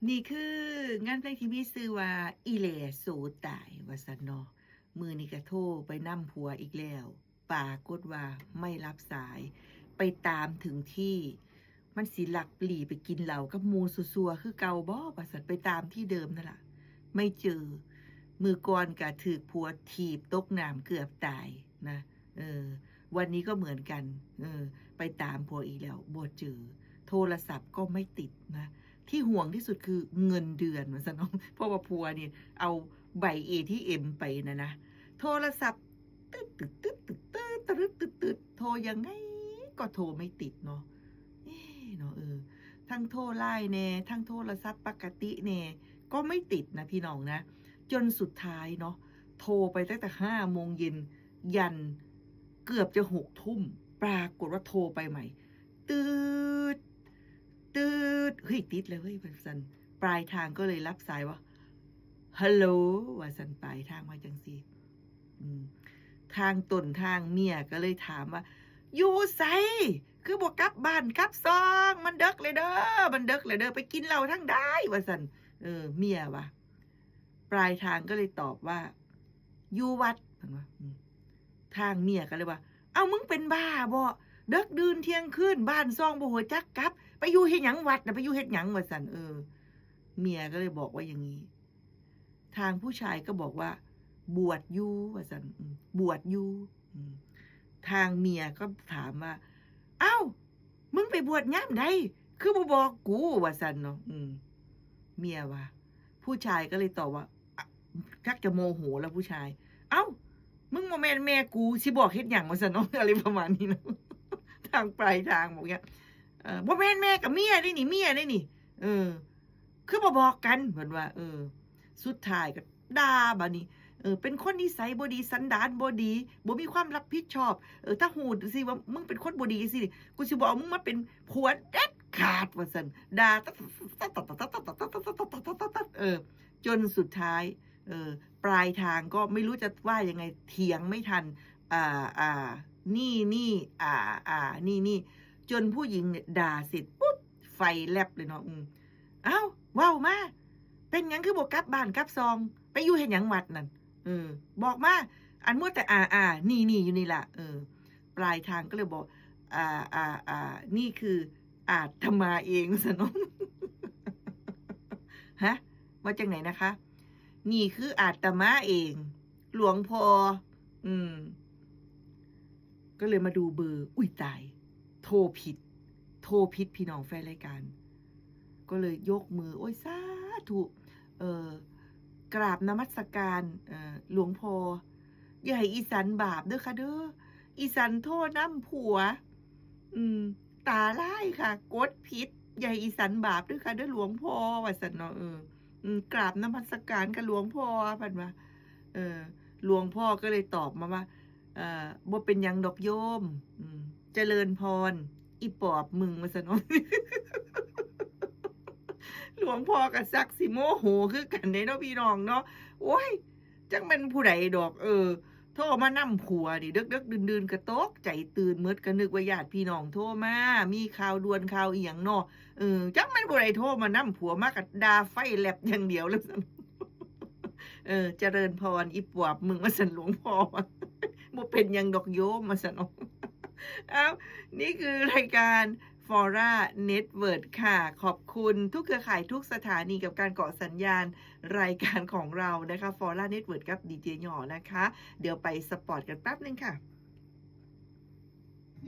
นี่คืองานเพลงที่มีชื่อว่าอีแหล่โสตายว่าซั่นเนาะมื้อนี้ก็โทรไปนำผัวอีกแล้วปรากฏว่าไม่รับสายไปตามถึงที่มันสิลักหลี่ไปกินเหล้ากับหมู่ซั่วๆคือเก่าบ่ว่าซั่นไปตามที่เดิมนั่นล่ะไม่เจอมื้อก่อนก็ถูกผัวถีบตกน้ำเกือบตายนะเออวันนี้ก็เหมือนกันไปตามผัวอีกแล้วบ่เจอโทรศัพท์ก็ไม่ติดนะที่ห่วงที่สุดคือเงินเดือนว่าซั่นเนาะเพราะว่าผัวนี่เอาใบ ATM ไปนะโทรศัพท์ตึ๊ดๆๆๆๆๆๆโทรยังไงก็โทรไม่ติดเนาะเอ๊ะเนาะทั้งโทร LINE แหน่ทั้งโทรศัพท์ปกติแหน่ก็ไม่ติดนะพี่น้องนะจนสุดท้ายเนาะโทรไปตั้งแต่5โมงเย็นยันเกือบจะ6ทุ่มปรากฏว่าโทรไปใหม่ตืด ตืดเฮ้ยติดเลยเฮ้ยว่าซั่นปลายทางก็เลยรับสายว่าฮัลโหลว่าซั่นปลายทางว่าจังซี่ทางต้นทางเมียก็เลยถามว่าอยู่ไสคือบ่กลับบ้านกลับซองมันดึกแล้วเด้อมันดึกแล้วเด้อไปกินเหล้าทั้งใดว่าซั่นเมียว่าปลายทางก็เลยตอบว่าอยู่วัดเพิ่นว่าทางเมียก็เลยว่าอ้าวมึงเป็นบ้าบ่ดึกดื่นเที่ยงคืนบ้านซองบ่ฮู้จักกลับไปอยู่เฮ็ดหยังวัดน่ะไปอยู่เฮ็ดหยังว่าซั่นเมียก็เลยบอกว่าอย่างงี้ทางผู้ชายก็บอกว่าบวชอยู่ว่าซั่นบวชอยู่ทางเมียก็ถามว่าอ้าวมึงไปบวชยามใดคือบ่บอกกูว่าซั่นเนาะเมียว่าผู้ชายก็เลยตอบว่าชักจะโมโหแล้วผู้ชายอ้าวมึงบ่แม่นแม่กูสิบอกเฮ็ดหยังว่าซั่นเนาะอะไรประมาณนี้เนาะทางปลายทางบอกเงี้ยบ่แม่นแม่กับเมียได้นี่เมียได้นี่คือบ่บอกกันเพิ่นว่าสุดท้ายก็ด่าบัดนี้เป็นคนนิสัยบ่ดีสันดานบ่ดีบ่มีความรับผิดชอบถ้าฮู้สิว่ามึงเป็นคนบ่ดีสิกูสิบ่เอามึงมาเป็นผัวเด็ดขาดว่าซั่นด่าจนสุดท้ายปลายทางก็ไม่รู้จะว่ายังไงเถียงไม่ทันนี่นี่จนผู้หญิงเนี่ยด่าเสร็จปุ๊บไฟแลบเลยเนาะอ้าวเว้ามาเป็นหยังคือบ่กลับบ้านกลับซองไปอยู่เฮ็ดหยังวัดนั่นบอกมาอันมัวแต่นี่อยู่นี่ล่ะปลายทางก็เลยบอกนี่คืออาตมาเองซะเนาะฮะว่าจังไหนนะคะนี่คืออาตมาเองหลวงพ่อก็เลยมาดูเบอร์อุ้ยตายโทรผิดพี่น้องแฟนรายการก็เลยยกมือโอ้ยสาธุกราบนมัสการหลวงพ่ออย่าให้อีสันบาปเด้อค่ะเด้ออีสันโทษน้ำผัวตาลายค่ะกดผิดอย่าให้อีสันบาปเด้อค่ะเด้อหลวงพ่อว่าซั่นเนาะกราบนมัสการกับหลวงพ่อเพิ่นว่าหลวงพ่อก็เลยตอบมาว่าบ่เป็นหยังดอกโยมเจริญพรอีปอบมึงว่าซั่นเนาะ หลวงพ่อกับซักสิโมโหคือกันเด้เนาะพี่น้องเนาะโอ้ยจักแม่นผู้ใดดอกโทรมานำผัวดิดึกๆดื่นๆก็ตกใจตื่นหมดก็นึกว่าญาติพี่น้องโทรมามีข่าวด่วนข่าวอีหยังเนาะจักแม่นผู้ใดโทรมานำผัวมาก็ด่าไฟแลบอย่างเดียวเลยซั่นเจริญพรอีปอบมึงว่าซั่นหลวงพ่อว่าบ่เป็นหยังดอกโยมว่าซั่นเนาะอ้าวนี่คือรายการ Fora Network ค่ะขอบคุณทุกเครือข่ายทุกสถานีกับการเกาะสัญญาณรายการของเรานะคะ Fora Network กับดีเจหย่อนะคะเดี๋ยวไปสปอร์ตกันแป๊บนึงค่ะ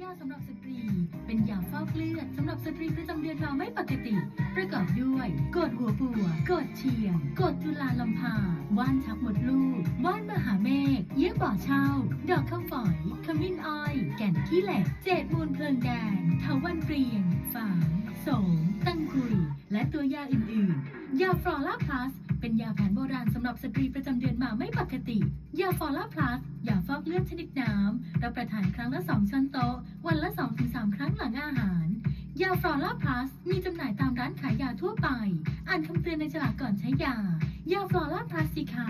ยาสำหรับสตรีเป็นยาฟอกเลือดสำหรับสตรีประจำเดือนมาไม่ปกติประกอบด้วยกรดหัวบัวกรดเชียงกรดจุลาลัมพาว่านชักมดลูกว่านมหาเมฆเยื่อบ่อเช่าดอกข้าวฝอยขมิ้นอ้อยแก่นขี้เหล็กเจดมูลเพลิงแดงเถาวัลย์เปลี่ยนฝางโสมตั้งคุยและตัวยาอื่นๆยาฟลอร่าพลัสเป็นยาแผนโบราณสำหรับสตรีประจำเดือนมาไม่ปกติยาฟลอร่าพลัสยาฟอกเลือดชนิดน้ำรับประทานครั้งละ2ช้อนโต๊ะวันละ 2-3 ครั้งหลังอาหารยาฟลอร่าพลัสมีจำหน่ายตามร้านขายยาทั่วไปอ่านคำเตือนในฉลากก่อนใช้ยายาฟลอร่าพลัสสิคะ